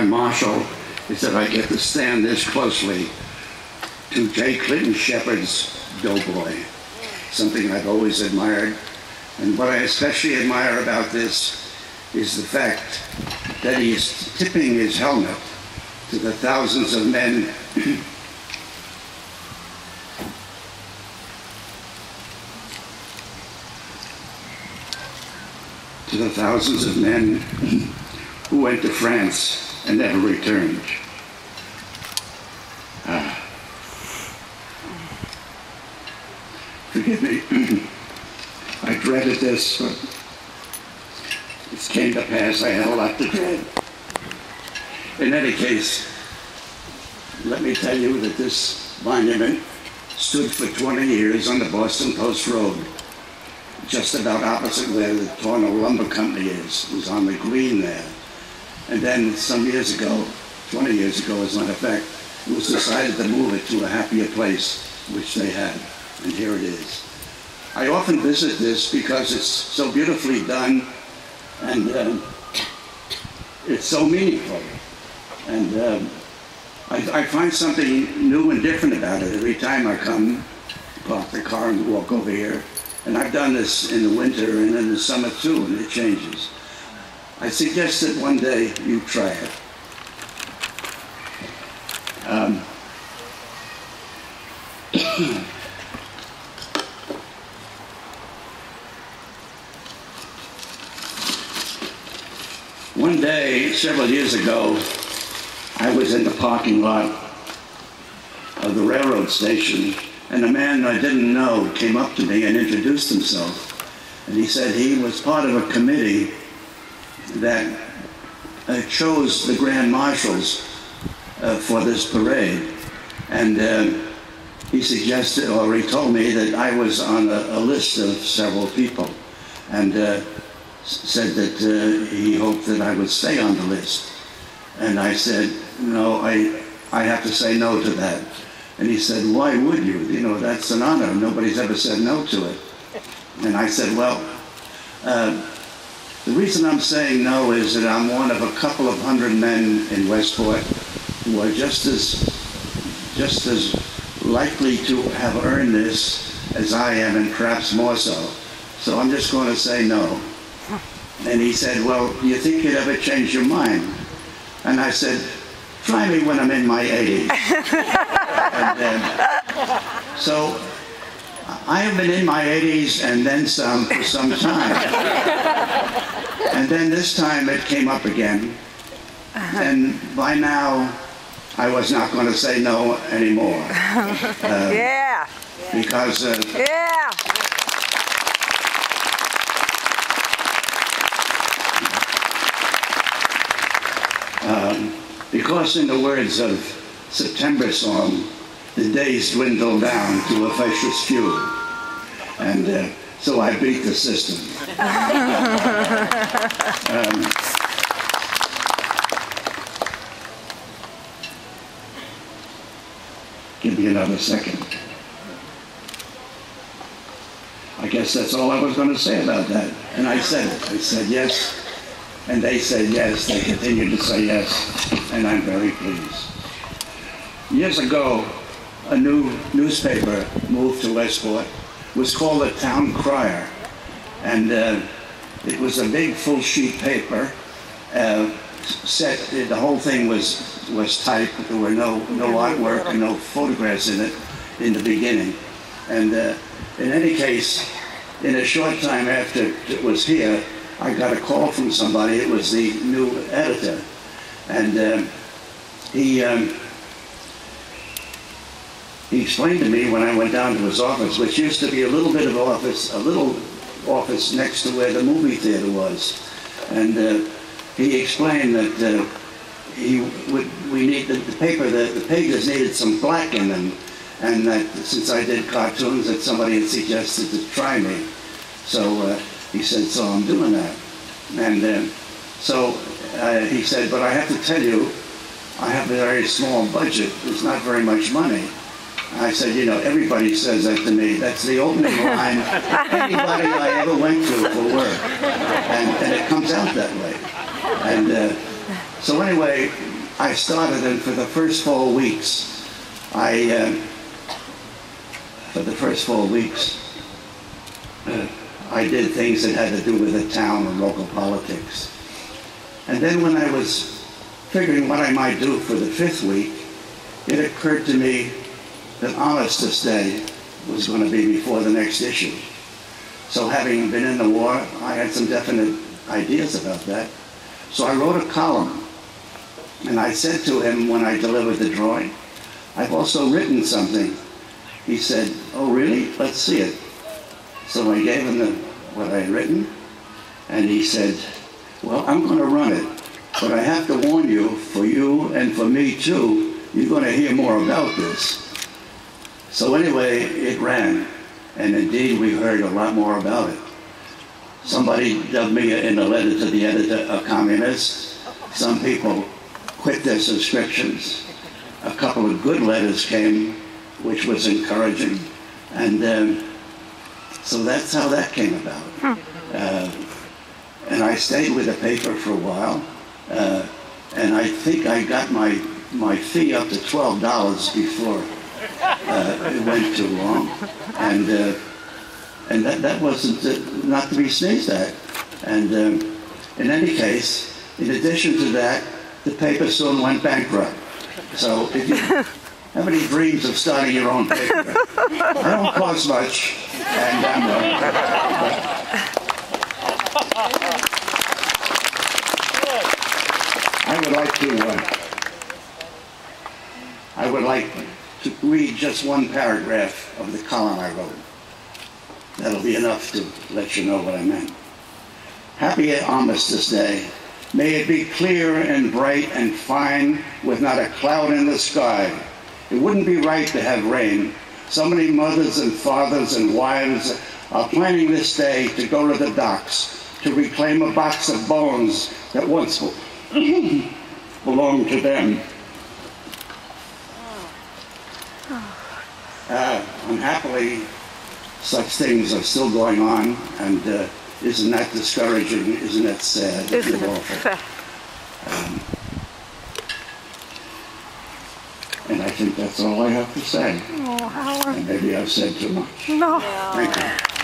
Grand Marshal is that I get to stand this closely to J. Clinton Shepard's Doughboy, something I've always admired. And what I especially admire about this is the fact that he is tipping his helmet to the thousands of men who went to France and never returned. Forgive me. I dreaded this, but it came to pass. I had a lot to dread. In any case, let me tell you that this monument stood for 20 years on the Boston Post Road, just about opposite where the Torno Lumber Company is. It was on the green there. And then some years ago, 20 years ago as a matter of fact, it was decided to move it to a happier place, which they had. And here it is. I often visit this because it's so beautifully done, and it's so meaningful. And I find something new and different about it every time I come, park the car and walk over here. And I've done this in the winter and in the summer too, and it changes. I suggest that one day you try it. One day, several years ago, I was in the parking lot of the railroad station, and a man I didn't know came up to me and introduced himself. And he said he was part of a committee that chose the Grand Marshals for this parade. And he suggested, or he told me that I was on a list of several people, and said that he hoped that I would stay on the list. And I said, no, I have to say no to that. And he said, why would you? You know, that's an honor. Nobody's ever said no to it. And I said, well, the reason I'm saying no is that I'm one of a couple of hundred men in Westport who are just as likely to have earned this as I am, and perhaps more so. So I'm just going to say no. And he said, well, do you think you'd ever change your mind? And I said, try me when I'm in my 80s. And so I have been in my 80s and then some for some time. And then this time it came up again. And by now, I was not going to say no anymore. Yeah. Because yeah. Because in the words of September song, the days dwindle down to a precious few. And so I beat the system. Give me another second. I guess that's all I was going to say about that. And I said it. I said yes. And they said yes. They continued to say yes. And I'm very pleased. Years ago, a new newspaper moved to Westport. It was called the Town Crier. And it was a big full sheet paper. The whole thing was typed. There were no artwork and no photographs in it in the beginning. And in any case, in a short time after it was here, I got a call from somebody. It was the new editor. And he explained to me when I went down to his office, which used to be a little bit of office, a little office next to where the movie theater was. And he explained that we need the paper, the pages needed some black in them, and that since I did cartoons, that somebody had suggested to try me. So he said, so I'm doing that. And so he said, but I have to tell you, I have a very small budget. It's not very much money. I said, you know, everybody says that to me. That's the opening line anybody I ever went to for work. And it comes out that way. And so anyway, I started, and for the first 4 weeks, I did things that had to do with the town and local politics. And then when I was figuring what I might do for the 5th week, it occurred to me that Armistice Day was going to be before the next issue. So having been in the war, I had some definite ideas about that. So I wrote a column, and I said to him when I delivered the drawing, "I've also written something." He said, "Oh, really? Let's see it." So I gave him what I had written, and he said, "Well, I'm going to run it, but I have to warn you, for you and for me too, you're going to hear more about this." So anyway, it ran, and indeed we heard a lot more about it. Somebody dubbed me in a letter to the editor a communist. Some people quit their subscriptions. A couple of good letters came, which was encouraging. And so that's how that came about. And I stayed with the paper for a while. And I think I got my fee up to $12 before it went too long. And that wasn't not to be sneezed at. And in any case, in addition to that, the paper soon went bankrupt. So if you have any dreams of starting your own paper, I don't cost much, and I would like to read just one paragraph of the column I wrote. That'll be enough to let you know what I meant. Happy Armistice Day. May it be clear and bright and fine with not a cloud in the sky. It wouldn't be right to have rain. So many mothers and fathers and wives are planning this day to go to the docks to reclaim a box of bones that once belonged to them. Unhappily, such things are still going on, and isn't that discouraging? Isn't that sad? Isn't it awful? And I think that's all I have to say. Oh, Howard. And maybe I've said too much. No. Thank you.